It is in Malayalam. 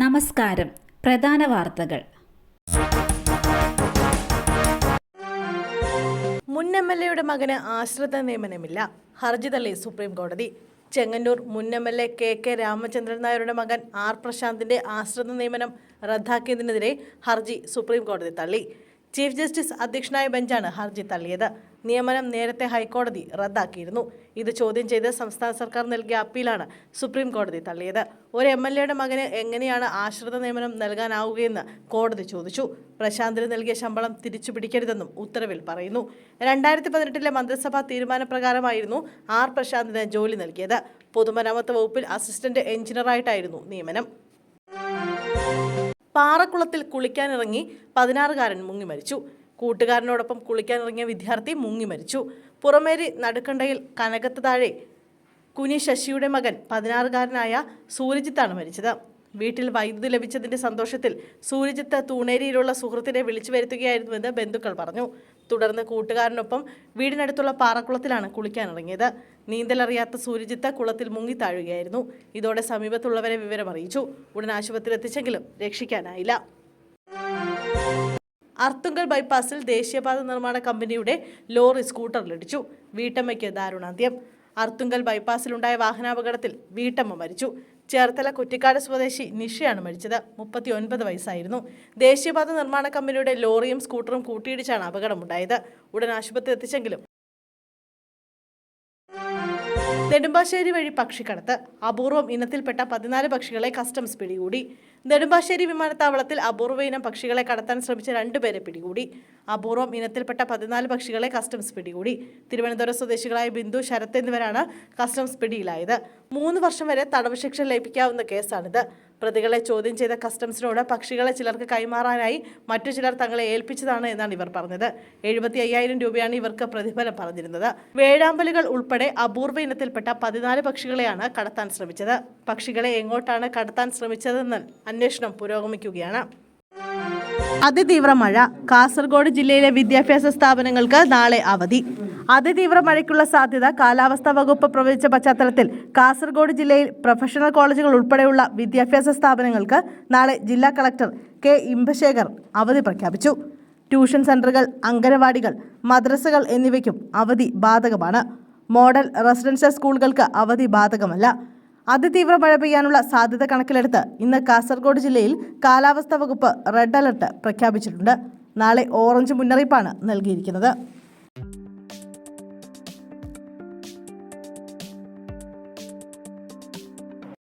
നമസ്കാരം. പ്രധാന വാർത്തകൾ. മുൻ MLA മകന് ആശ്രിത നിയമനമില്ല. ഹർജി തള്ളി സുപ്രീം കോടതി. ചെങ്ങന്നൂർ മുൻ MLA KK രാമചന്ദ്രൻ നായരുടെ മകൻ R പ്രശാന്തിന്റെ ആശ്രിത നിയമനം റദ്ദാക്കിയതിനെതിരെ ഹർജി സുപ്രീം കോടതി തള്ളി. ചീഫ് ജസ്റ്റിസ് അധ്യക്ഷനായ ബെഞ്ചാണ് ഹർജി തള്ളിയത്. നിയമനം നേരത്തെ ഹൈക്കോടതി റദ്ദാക്കിയിരുന്നു. ഇത് ചോദ്യം ചെയ്ത് സംസ്ഥാന സർക്കാർ നൽകിയ അപ്പീലാണ് സുപ്രീം കോടതി തള്ളിയത്. ഒരു MLA മകന് എങ്ങനെയാണ് ആശ്രിത നിയമനം നൽകാനാവുകയെന്ന് കോടതി ചോദിച്ചു. പ്രശാന്തിന് നൽകിയ ശമ്പളം തിരിച്ചു പിടിക്കരുതെന്നും ഉത്തരവിൽ പറയുന്നു. 2018 മന്ത്രിസഭാ തീരുമാനപ്രകാരമായിരുന്നു R പ്രശാന്തിന് ജോലി നൽകിയത്. പൊതുമരാമത്ത് വകുപ്പിൽ അസിസ്റ്റന്റ് എഞ്ചിനീയറായിട്ടായിരുന്നു നിയമനം. പാറക്കുളത്തിൽ കുളിക്കാനിറങ്ങി 16-കാരൻ മുങ്ങി മരിച്ചു. കൂട്ടുകാരനോടൊപ്പം കുളിക്കാനിറങ്ങിയ വിദ്യാർത്ഥി മുങ്ങി മരിച്ചു. പുറമേരി നടുക്കണ്ടയിൽ കനകത്ത് താഴെ കുനി ശശിയുടെ മകൻ 16-കാരനായ സൂര്യജിത്താണ് മരിച്ചത്. വീട്ടിൽ വൈദ്യുതി ലഭിച്ചതിന്റെ സന്തോഷത്തിൽ സൂര്യജിത്ത് തൂണേരിയിലുള്ള സുഹൃത്തിനെ വിളിച്ചു വരുത്തുകയായിരുന്നുവെന്ന് ബന്ധുക്കൾ പറഞ്ഞു. തുടർന്ന് കൂട്ടുകാരനൊപ്പം വീടിനടുത്തുള്ള പാറക്കുളത്തിലാണ് കുളിക്കാനിറങ്ങിയത്. നീന്തലറിയാത്ത സൂര്യജിത്ത് കുളത്തിൽ മുങ്ങി താഴുകയായിരുന്നു. ഇതോടെ സമീപത്തുള്ളവരെ വിവരമറിയിച്ചു. ഉടൻ ആശുപത്രിയിൽ എത്തിച്ചെങ്കിലും രക്ഷിക്കാനായില്ല. അർത്തുങ്കൽ ബൈപ്പാസിൽ ദേശീയപാത നിർമ്മാണ കമ്പനിയുടെ ലോറി സ്കൂട്ടറിലിടിച്ചു. വീട്ടമ്മയ്ക്ക് ദാരുണാന്ത്യം. അർത്തുങ്കൽ ബൈപ്പാസിലുണ്ടായ വാഹനാപകടത്തിൽ വീട്ടമ്മ മരിച്ചു. ചേർത്തല കുറ്റിക്കാട് സ്വദേശി നിഷയാണ് മരിച്ചത്. 39 വയസ്സായിരുന്നു. ദേശീയപാത നിർമ്മാണ കമ്പനിയുടെ ലോറിയും സ്കൂട്ടറും കൂട്ടിയിടിച്ചാണ് അപകടമുണ്ടായത്. ഉടൻ ആശുപത്രി എത്തിച്ചെങ്കിലും നെടുമ്പാശ്ശേരി വഴി പക്ഷിക്കടത്ത്. അപൂർവം ഇനത്തിൽപ്പെട്ട 14 പക്ഷികളെ കസ്റ്റംസ് പിടികൂടി. നെടുമ്പാശ്ശേരി വിമാനത്താവളത്തിൽ അപൂർവ ഇനം പക്ഷികളെ കടത്താൻ ശ്രമിച്ച 2 പേരെ പിടികൂടി. അപൂർവം ഇനത്തിൽപ്പെട്ട 14 പക്ഷികളെ കസ്റ്റംസ് പിടികൂടി. തിരുവനന്തപുരം സ്വദേശികളായ ബിന്ദു, ശരത് എന്നിവരാണ് കസ്റ്റംസ് പിടിയിലായത്. 3 വർഷം വരെ തടവ് ശിക്ഷ ലഭിക്കാവുന്ന കേസാണിത്. പ്രതികളെ ചോദ്യം ചെയ്ത കസ്റ്റംസിനോട് പക്ഷികളെ ചിലർക്ക് കൈമാറാനായി മറ്റു ചിലർ തങ്ങളെ ഏൽപ്പിച്ചതാണ് എന്നാണ് ഇവർ പറഞ്ഞത്. 75,000 രൂപയാണ് ഇവർക്ക് പ്രതിഫലം പറഞ്ഞിരുന്നത്. വേഴാമ്പലുകൾ ഉൾപ്പെടെ അപൂർവ ഇനത്തിൽപ്പെട്ട 14 പക്ഷികളെയാണ് കടത്താൻ ശ്രമിച്ചത്. പക്ഷികളെ എങ്ങോട്ടാണ് കടത്താൻ ശ്രമിച്ചതെന്ന് അന്വേഷണം പുരോഗമിക്കുകയാണ്. അതിതീവ്ര മഴ. കാസർഗോഡ് ജില്ലയിലെ വിദ്യാഭ്യാസ സ്ഥാപനങ്ങൾക്ക് നാളെ അവധി. അതിതീവ്ര മഴയ്ക്കുള്ള സാധ്യത കാലാവസ്ഥാ വകുപ്പ് പ്രവചിച്ച പശ്ചാത്തലത്തിൽ കാസർഗോഡ് ജില്ലയിൽ പ്രൊഫഷണൽ കോളേജുകൾ ഉൾപ്പെടെയുള്ള വിദ്യാഭ്യാസ സ്ഥാപനങ്ങൾക്ക് നാളെ ജില്ലാ കളക്ടർ K ഇമ്പശേഖർ അവധി പ്രഖ്യാപിച്ചു. ട്യൂഷൻ സെന്ററുകൾ, അംഗനവാടികൾ, മദ്രസകൾ എന്നിവയ്ക്കും അവധി ബാധകമാണ്. മോഡൽ റെസിഡൻഷ്യൽ സ്കൂളുകൾക്ക് അവധി ബാധകമല്ല. അതിതീവ്ര മഴ പെയ്യാനുള്ള സാധ്യത കണക്കിലെടുത്ത് ഇന്ന് കാസർഗോഡ് ജില്ലയിൽ കാലാവസ്ഥാ വകുപ്പ് റെഡ് അലർട്ട് പ്രഖ്യാപിച്ചിട്ടുണ്ട്. നാളെ ഓറഞ്ച് മുന്നറിയിപ്പാണ് നൽകിയിരിക്കുന്നത്.